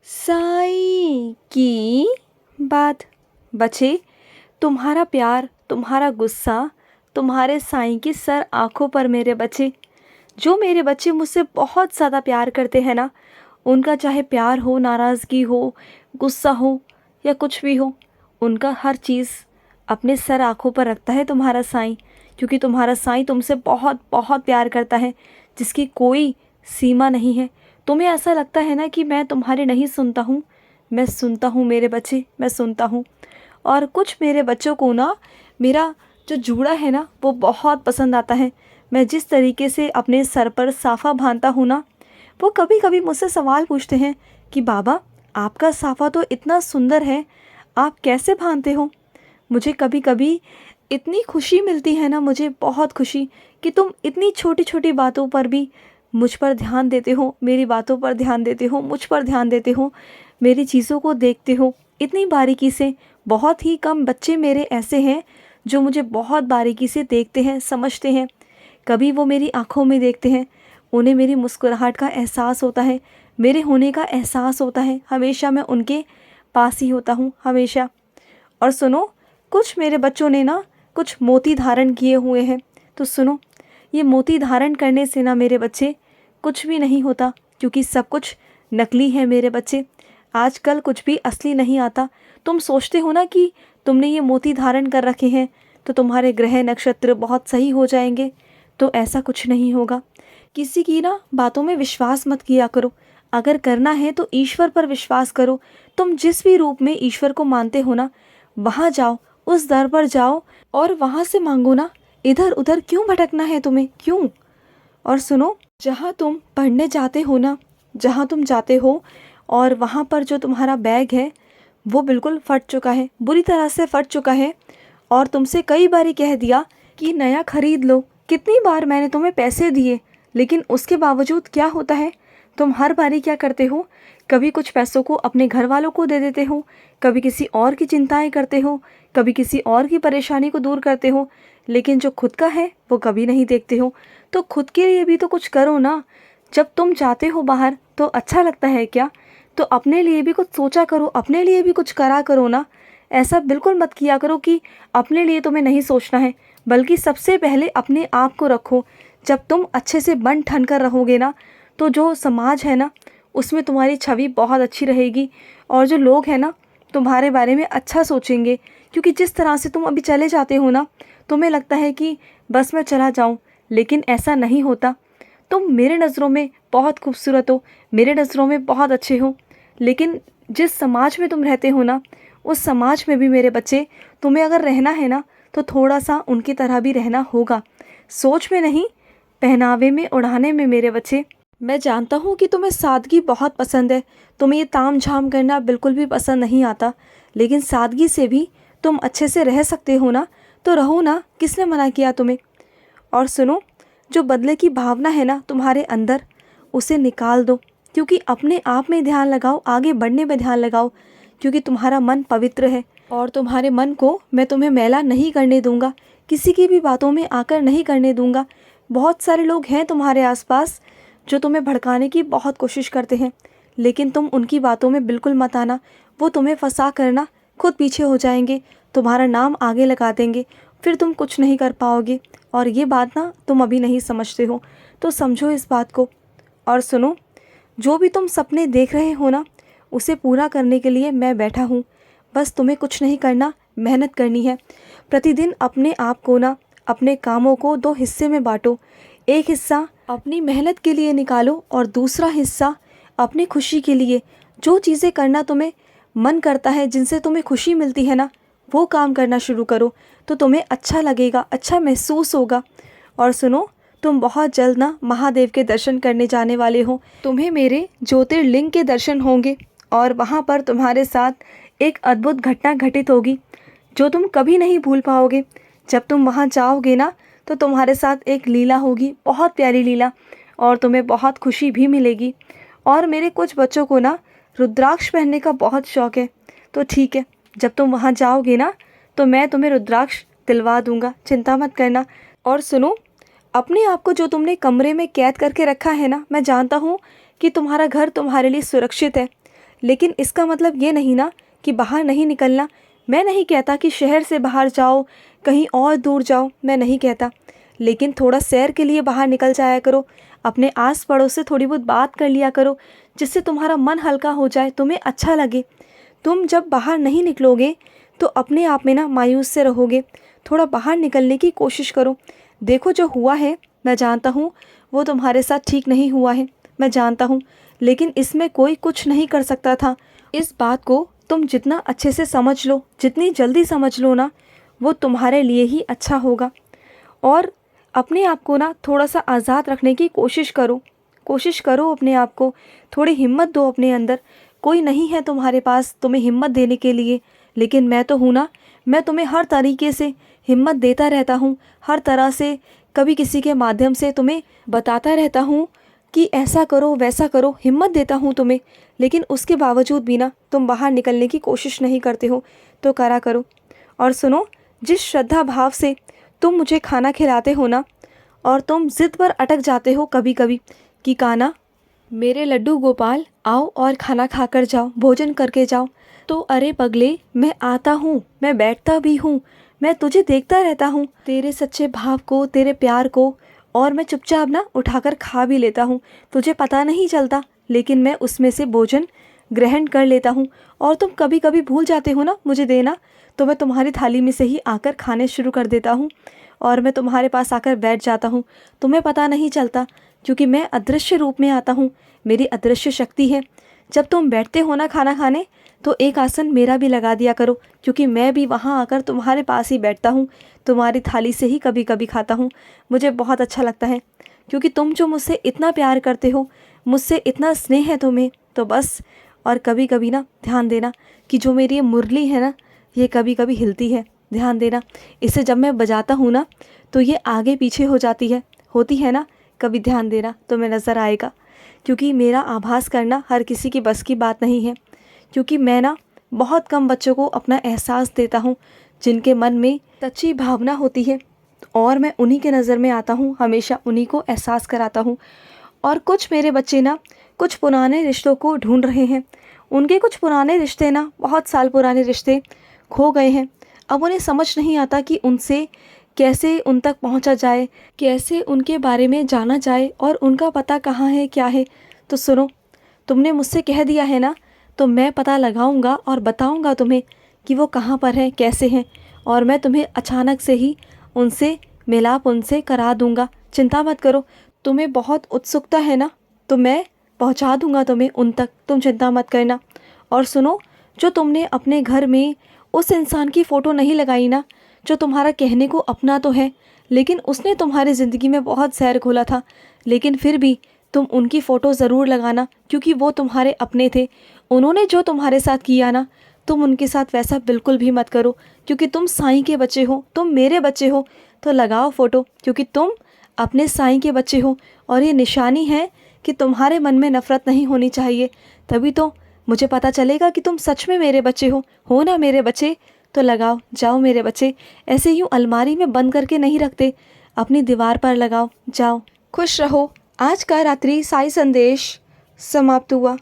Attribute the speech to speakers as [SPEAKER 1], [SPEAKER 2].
[SPEAKER 1] साईं की बात। बच्चे, तुम्हारा प्यार, तुम्हारा गुस्सा, तुम्हारे साईं की सर आँखों पर मेरे बच्चे। जो मेरे बच्चे मुझसे बहुत ज़्यादा प्यार करते हैं ना, उनका चाहे प्यार हो, नाराज़गी हो, गुस्सा हो या कुछ भी हो, उनका हर चीज़ अपने सर आँखों पर रखता है तुम्हारा साईं। क्योंकि तुम्हारा साईं तुमसे बहुत बहुत प्यार करता है, जिसकी कोई सीमा नहीं है। तुम्हें ऐसा लगता है ना कि मैं तुम्हारे नहीं सुनता हूँ। मैं सुनता हूँ मेरे बच्चे, मैं सुनता हूँ। और कुछ मेरे बच्चों को ना मेरा जो जूड़ा है ना वो बहुत पसंद आता है। मैं जिस तरीके से अपने सर पर साफ़ा बांधता हूँ ना, वो कभी कभी मुझसे सवाल पूछते हैं कि बाबा, आपका साफ़ा तो इतना सुंदर है, आप कैसे बांधते हो। मुझे कभी कभी इतनी खुशी मिलती है ना, मुझे बहुत खुशी कि तुम इतनी छोटी छोटी बातों पर भी मुझ पर ध्यान देते हो, मेरी बातों पर ध्यान देते हो, मुझ पर ध्यान देते हो, मेरी चीज़ों को देखते हो इतनी बारीकी से। बहुत ही कम बच्चे मेरे ऐसे हैं जो मुझे बहुत बारीकी से देखते हैं, समझते हैं। कभी वो मेरी आँखों में देखते हैं, उन्हें मेरी मुस्कुराहट का एहसास होता है, मेरे होने का एहसास होता है। हमेशा मैं उनके पास ही होता हूँ, हमेशा। और सुनो, कुछ मेरे बच्चों ने ना कुछ मोती धारण किए हुए हैं। तो सुनो, ये मोती धारण करने से ना मेरे बच्चे कुछ भी नहीं होता, क्योंकि सब कुछ नकली है मेरे बच्चे। आजकल कुछ भी असली नहीं आता। तुम सोचते हो ना कि तुमने ये मोती धारण कर रखे हैं तो तुम्हारे ग्रह नक्षत्र बहुत सही हो जाएंगे, तो ऐसा कुछ नहीं होगा। किसी की ना बातों में विश्वास मत किया करो। अगर करना है तो ईश्वर पर विश्वास करो। तुम जिस भी रूप में ईश्वर को मानते हो ना, वहाँ जाओ, उस दर पर जाओ और वहाँ से मांगो ना। इधर उधर क्यों भटकना है तुम्हें, क्यों। और सुनो, जहाँ तुम पढ़ने जाते हो ना, जहाँ तुम जाते हो, और वहाँ पर जो तुम्हारा बैग है वो बिल्कुल फट चुका है, बुरी तरह से फट चुका है। और तुमसे कई बारी कह दिया कि नया खरीद लो। कितनी बार मैंने तुम्हें पैसे दिए, लेकिन उसके बावजूद क्या होता है, तुम हर बारी क्या करते हो, कभी कुछ पैसों को अपने घर वालों को दे देते हो, कभी किसी और की चिंताएं करते हो, कभी किसी और की परेशानी को दूर करते हो, लेकिन जो खुद का है वो कभी नहीं देखते हो। तो खुद के लिए भी तो कुछ करो ना। जब तुम जाते हो बाहर तो अच्छा लगता है क्या, तो अपने लिए भी कुछ सोचा करो, अपने लिए भी कुछ करा करो ना। ऐसा बिल्कुल मत किया करो कि अपने लिए तुम्हें नहीं सोचना है, बल्कि सबसे पहले अपने आप को रखो। जब तुम अच्छे से बन ठन कर रहोगे ना, तो जो समाज है ना उसमें तुम्हारी छवि बहुत अच्छी रहेगी, और जो लोग हैं ना तुम्हारे बारे में अच्छा सोचेंगे। क्योंकि जिस तरह से तुम अभी चले जाते हो ना, तुम्हें लगता है कि बस मैं चला जाऊं, लेकिन ऐसा नहीं होता। तुम मेरे नज़रों में बहुत खूबसूरत हो, मेरे नज़रों में बहुत अच्छे हो, लेकिन जिस समाज में तुम रहते हो ना, उस समाज में भी मेरे बच्चे, तुम्हें अगर रहना है ना तो थोड़ा सा उनकी तरह भी रहना होगा। सोच में नहीं, पहनावे में, उड़ाने में मेरे बच्चे। मैं जानता हूँ कि तुम्हें सादगी बहुत पसंद है, तुम्हें ये ताम झाम करना बिल्कुल भी पसंद नहीं आता, लेकिन सादगी से भी तुम अच्छे से रह सकते हो ना, तो रहो ना, किसने मना किया तुम्हें। और सुनो, जो बदले की भावना है ना तुम्हारे अंदर, उसे निकाल दो। क्योंकि अपने आप में ध्यान लगाओ, आगे बढ़ने में ध्यान लगाओ, क्योंकि तुम्हारा मन पवित्र है और तुम्हारे मन को मैं तुम्हें मैला नहीं करने दूंगा, किसी की भी बातों में आकर नहीं करने दूंगा। बहुत सारे लोग हैं तुम्हारे आसपास जो तुम्हें भड़काने की बहुत कोशिश करते हैं, लेकिन तुम उनकी बातों में बिल्कुल मत आना। वो तुम्हें फंसा करना खुद पीछे हो जाएंगे, तुम्हारा नाम आगे लगा देंगे, फिर तुम कुछ नहीं कर पाओगे। और ये बात ना तुम अभी नहीं समझते हो, तो समझो इस बात को। और सुनो, जो भी तुम सपने देख रहे हो ना, उसे पूरा करने के लिए मैं बैठा हूँ। बस तुम्हें कुछ नहीं करना, मेहनत करनी है। प्रतिदिन अपने आप को ना, अपने कामों को दो हिस्से में बांटो। एक हिस्सा अपनी मेहनत के लिए निकालो और दूसरा हिस्सा अपनी खुशी के लिए। जो चीज़ें करना तुम्हें मन करता है, जिनसे तुम्हें खुशी मिलती है ना, वो काम करना शुरू करो, तो तुम्हें अच्छा लगेगा, अच्छा महसूस होगा। और सुनो, तुम बहुत जल्द ना महादेव के दर्शन करने जाने वाले हो। तुम्हें मेरे ज्योतिर्लिंग के दर्शन होंगे, और वहाँ पर तुम्हारे साथ एक अद्भुत घटना घटित होगी जो तुम कभी नहीं भूल पाओगे। जब तुम वहाँ जाओगे ना, तो तुम्हारे साथ एक लीला होगी, बहुत प्यारी लीला, और तुम्हें बहुत खुशी भी मिलेगी। और मेरे कुछ बच्चों को ना रुद्राक्ष पहनने का बहुत शौक़ है, तो ठीक है, जब तुम वहाँ जाओगे ना तो मैं तुम्हें रुद्राक्ष दिलवा दूंगा, चिंता मत करना। और सुनो, अपने आप को जो तुमने कमरे में कैद करके रखा है ना, मैं जानता हूँ कि तुम्हारा घर तुम्हारे लिए सुरक्षित है, लेकिन इसका मतलब ये नहीं ना कि बाहर नहीं निकलना। मैं नहीं कहता कि शहर से बाहर जाओ, कहीं और दूर जाओ, मैं नहीं कहता, लेकिन थोड़ा सैर के लिए बाहर निकल जाया करो। अपने आस पड़ोस से थोड़ी बहुत बात कर लिया करो, जिससे तुम्हारा मन हल्का हो जाए, तुम्हें अच्छा लगे। तुम जब बाहर नहीं निकलोगे तो अपने आप में ना मायूस से रहोगे। थोड़ा बाहर निकलने की कोशिश करो। देखो, जो हुआ है मैं जानता हूँ वो तुम्हारे साथ ठीक नहीं हुआ है, मैं जानता हूँ, लेकिन इसमें कोई कुछ नहीं कर सकता था। इस बात को तुम जितना अच्छे से समझ लो, जितनी जल्दी समझ लो ना, वो तुम्हारे लिए ही अच्छा होगा। और अपने आप को ना थोड़ा सा आज़ाद रखने की कोशिश करो, कोशिश करो अपने आप को, थोड़ी हिम्मत दो अपने अंदर। कोई नहीं है तुम्हारे पास तुम्हें हिम्मत देने के लिए, लेकिन मैं तो हूँ ना। मैं तुम्हें हर तरीके से हिम्मत देता रहता हूँ, हर तरह से, कभी किसी के माध्यम से तुम्हें बताता रहता हूँ कि ऐसा करो वैसा करो, हिम्मत देता हूँ तुम्हें। लेकिन उसके बावजूद भी ना तुम बाहर निकलने की कोशिश नहीं करते हो, तो करा करो। और सुनो, जिस श्रद्धा भाव से तुम मुझे खाना खिलाते हो ना, और तुम ज़िद पर अटक जाते हो कभी कभी कि काना, मेरे लड्डू गोपाल, आओ और खाना खाकर जाओ, भोजन करके जाओ, तो अरे पगले, मैं आता हूँ, मैं बैठता भी हूँ, मैं तुझे देखता रहता हूँ, तेरे सच्चे भाव को, तेरे प्यार को, और मैं चुपचाप ना उठाकर खा भी लेता हूँ। तुझे पता नहीं चलता, लेकिन मैं उसमें से भोजन ग्रहण कर लेता हूँ। और तुम कभी कभी भूल जाते हो ना मुझे देना, तो मैं तुम्हारी थाली में से ही आकर खाने शुरू कर देता हूँ, और मैं तुम्हारे पास आकर बैठ जाता हूँ। तुम्हें पता नहीं चलता, क्योंकि मैं अदृश्य रूप में आता हूँ, मेरी अदृश्य शक्ति है। जब तुम बैठते हो ना खाना खाने, तो एक आसन मेरा भी लगा दिया करो, क्योंकि मैं भी वहाँ आकर तुम्हारे पास ही बैठता हूँ, तुम्हारी थाली से ही कभी कभी खाता हूँ। मुझे बहुत अच्छा लगता है, क्योंकि तुम जो मुझसे इतना प्यार करते हो, मुझसे इतना स्नेह है तुम्हें, तो बस। और कभी कभी ना ध्यान देना कि जो मेरी ये मुरली है ना, ये कभी कभी हिलती है, ध्यान देना। इसे जब मैं बजाता हूँ ना, तो ये आगे पीछे हो जाती है, होती है ना, कभी ध्यान देना, तुम्हें नज़र आएगा। क्योंकि मेरा आभास करना हर किसी की बस की बात नहीं है, क्योंकि मैं ना बहुत कम बच्चों को अपना एहसास देता हूँ, जिनके मन में सच्ची भावना होती है, और मैं उन्हीं के नज़र में आता हूँ, हमेशा उन्हीं को एहसास कराता हूँ। और कुछ मेरे बच्चे ना कुछ पुराने रिश्तों को ढूंढ रहे हैं। उनके कुछ पुराने रिश्ते ना, बहुत साल पुराने रिश्ते खो गए हैं। अब उन्हें समझ नहीं आता कि उनसे कैसे उन तक पहुंचा जाए, कैसे उनके बारे में जाना जाए, और उनका पता कहाँ है, क्या है। तो सुनो, तुमने मुझसे कह दिया है ना, तो मैं पता लगाऊंगा और बताऊंगा तुम्हें कि वो कहाँ पर हैं, कैसे हैं, और मैं तुम्हें अचानक से ही उनसे मिलाप उनसे करा दूंगा। चिंता मत करो, तुम्हें बहुत उत्सुकता है ना, तो मैं पहुंचा दूंगा तुम्हें उन तक, तुम चिंता मत करना। और सुनो, जो तुमने अपने घर में उस इंसान की फ़ोटो नहीं लगाई ना, जो तुम्हारा कहने को अपना तो है, लेकिन उसने तुम्हारी ज़िंदगी में बहुत ज़हर घोला था, लेकिन फिर भी तुम उनकी फ़ोटो ज़रूर लगाना, क्योंकि वो तुम्हारे अपने थे। उन्होंने जो तुम्हारे साथ किया ना, तुम उनके साथ वैसा बिल्कुल भी मत करो, क्योंकि तुम साईं के बच्चे हो, तुम मेरे बच्चे हो। तो लगाओ फ़ोटो, क्योंकि तुम अपने साईं के बच्चे हो, और ये निशानी है कि तुम्हारे मन में नफ़रत नहीं होनी चाहिए। तभी तो मुझे पता चलेगा कि तुम सच में मेरे बच्चे हो ना मेरे बच्चे। तो लगाओ, जाओ मेरे बच्चे, ऐसे यूँ अलमारी में बंद करके नहीं रखते, अपनी दीवार पर लगाओ, जाओ। खुश रहो। आज का रात्रि साई संदेश समाप्त हुआ।